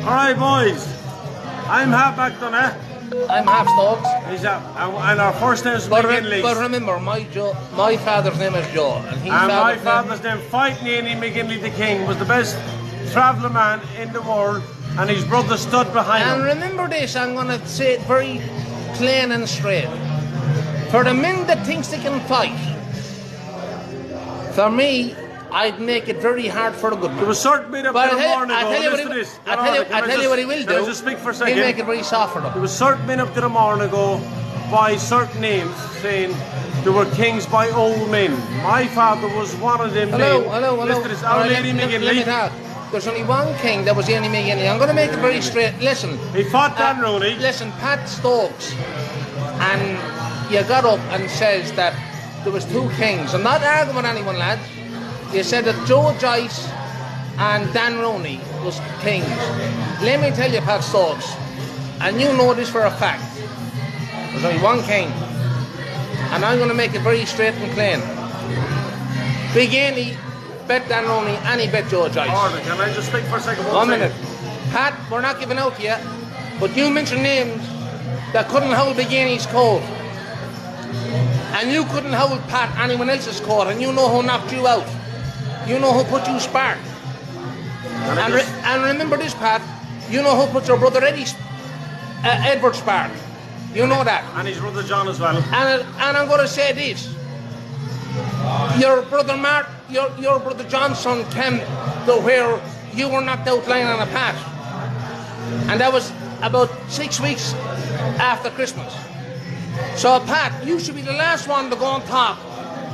Alright, boys. I'm half back done, eh? I'm half Stokes. And our first name is McGinley. But remember, my father's name is Joe. And my father's name, Fight Naney McGinley the King, was the best traveller man in the world, and his brother stood behind him. And remember this, I'm going to say it very plain and straight. For the men that thinks they can fight, for me, I'd make it very hard for the good man. There was certain bit up there a morning ago. I'll tell you what he will do. Can I just speak for a second? He'll make it very soft for them. There was certain men up there a morning ago by certain names saying they were kings by old men. My father was one of them. Hello. Listen to this, Our Lady McGinley. Let me talk. There's only one king that was Annie McGinley. I'm going to make it very straight. Listen. He fought Dan Rooney. Listen, Pat Stokes. And you got up and says that there was two kings. I'm not arguing with anyone, lads. You said that Joe Joyce and Dan Rooney was kings. Let me tell you, Pat Stokes, and you know this for a fact, there's only one king. And I'm going to make it very straight and plain. Big Annie bet Dan Rooney and he bet Joe Joyce. Order, can I just speak for a second? One minute. Pat, we're not giving out yet, but you mentioned names that couldn't hold Big Annie's coat. And you couldn't hold Pat anyone else's coat, and you know who knocked you out. You know who put you spark. And remember this, Pat, you know who put your brother Edward spark. You know that. And his brother John as well. And I'm going to say this. Your brother your brother John's son came to where you were knocked out lying on a patch. And that was about 6 weeks after Christmas. So, Pat, you should be the last one to go and talk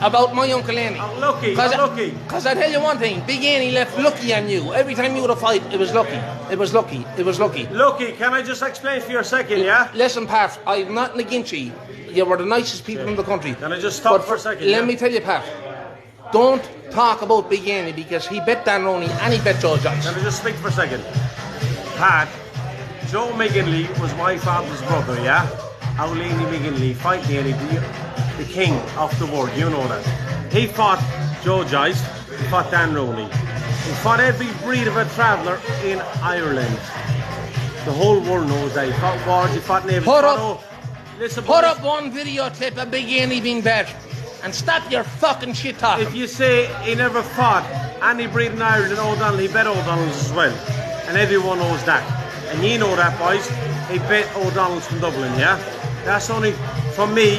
about my Uncle Annie. I'm lucky. Because I tell you one thing, Big Annie left lucky on you. Every time you would have fight, it was lucky. It was lucky. Lucky, can I just explain for you a second, yeah? Listen, Pat, I'm not against you. You were the nicest people in the country. Can I just stop for a second? Let me tell you, Pat, don't talk about Big Annie because he bet Dan Rooney and he bet Joe Joyce. Can I just speak for a second? Pat, Joe McGinley was my father's brother, yeah? Our Lady McGinley, Fight Naney, the king of the world, you know that. He fought Joe Joyce, he fought Dan Rooney. He fought every breed of a traveller in Ireland. The whole world knows that. He fought wars, he fought navies. Put up one video clip of Big Annie being bet and stop your fucking shit talking. If you say he never fought any breed in Ireland, O'Donnell, he bet O'Donnell's as well. And everyone knows that. And you know that, boys. He bet O'Donnell's from Dublin, yeah? That's only from me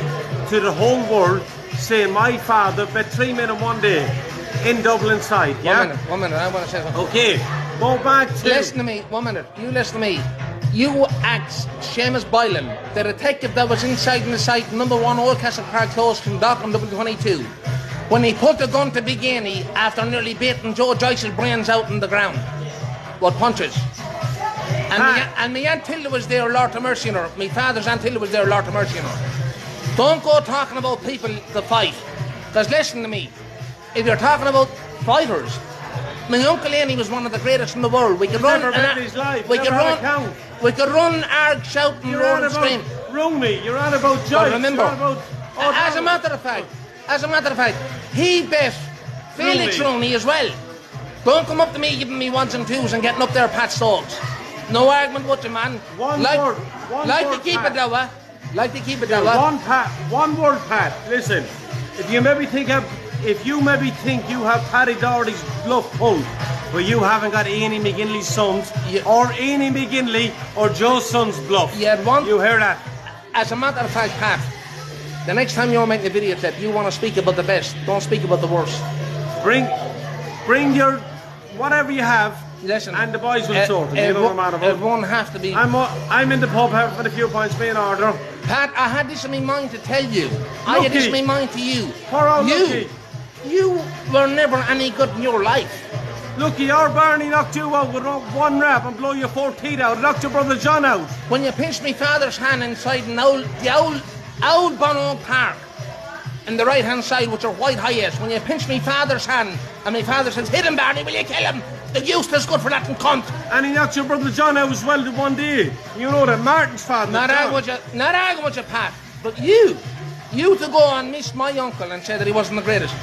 to the whole world saying my father bet 3 men in one day in Dublin side, yeah? One minute, I want to say something. Okay, go back to... Listen to me, 1 minute. You listen to me. You asked Seamus Boylan, the detective that was inside the site, number 1 Oldcastle Park Close from Dock on Dublin 22, when he put the gun to Big Annie after nearly beating Joe Joyce's brains out on the ground with punches. And my Aunt Tilda was there, Lord to mercy on her. My father's Aunt Tilda was there, Lord to mercy on her. Don't go talking about people that fight. Because listen to me, if you're talking about fighters, my Uncle Annie was one of the greatest in the world. We could run, arg, shout and roll and scream. Rooney, you're on about Joyce. But remember, as a matter of fact, he bet Felix Rooney as well. Don't come up to me giving me ones and twos and getting up there Pat Stokes. No argument with you, man. One word, Pat. One word, Pat. Listen, if you maybe think you have Paddy Doherty's bluff pulled, but you haven't got Annie McGinley's sons, or Annie McGinley or Joe's son's bluff. You hear that? As a matter of fact, Pat, the next time you're making a video clip, you want to speak about the best. Don't speak about the worst. Bring your whatever you have. Listen, and the boys will sort it. You know what I'm about. It won't have to be. I'm in the pub having a few pints, me in order. Pat, I had this in my mind to tell you. I had this in my mind to you. You were never any good in your life. Lucky, our Barney knocked you out with one rap and blow your 4 teeth out. Knocked your brother John out. When you pinched my father's hand inside the old Bono Park, in the right hand side with your white highest, when you pinched my father's hand and my father says, "Hit him, Barney, will you kill him? The useless good for that and cunt." And he knocked your brother John out as well the one day. You know that Martin's father. Not arguing with you, Pat. But you to go and miss my uncle and say that he wasn't the greatest.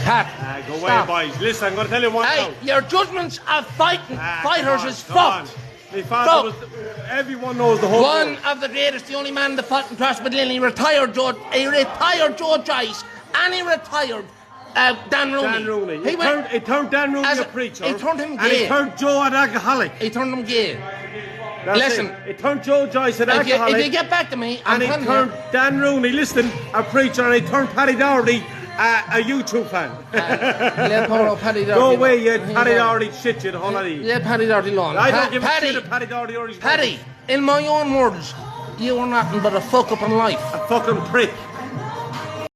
Pat, go away, boys. Listen, I'm going to tell you one now. Your judgments of fighters is fucked. My father was, everyone knows the whole One world. of the greatest, the only man that fought in cross McGinley, retired Joe Joyce, and he retired Dan Rooney. Dan Rooney. He turned Dan Rooney a preacher. He turned him gay. And he turned Joe an alcoholic. He turned him gay. That's Listen. It. He turned Joe Joyce an alcoholic. If you get back to me, I'm and he telling turned you. Dan Rooney, listen, a preacher, and he turned Paddy Doherty a YouTube fan. Go away, you Paddy Doherty shit, you the whole lot of you. Yeah, Paddy Doherty lawn. I don't give a shit of Paddy Doherty or his Paddy, in my own words, you are nothing but a fuck up in life. A fucking prick.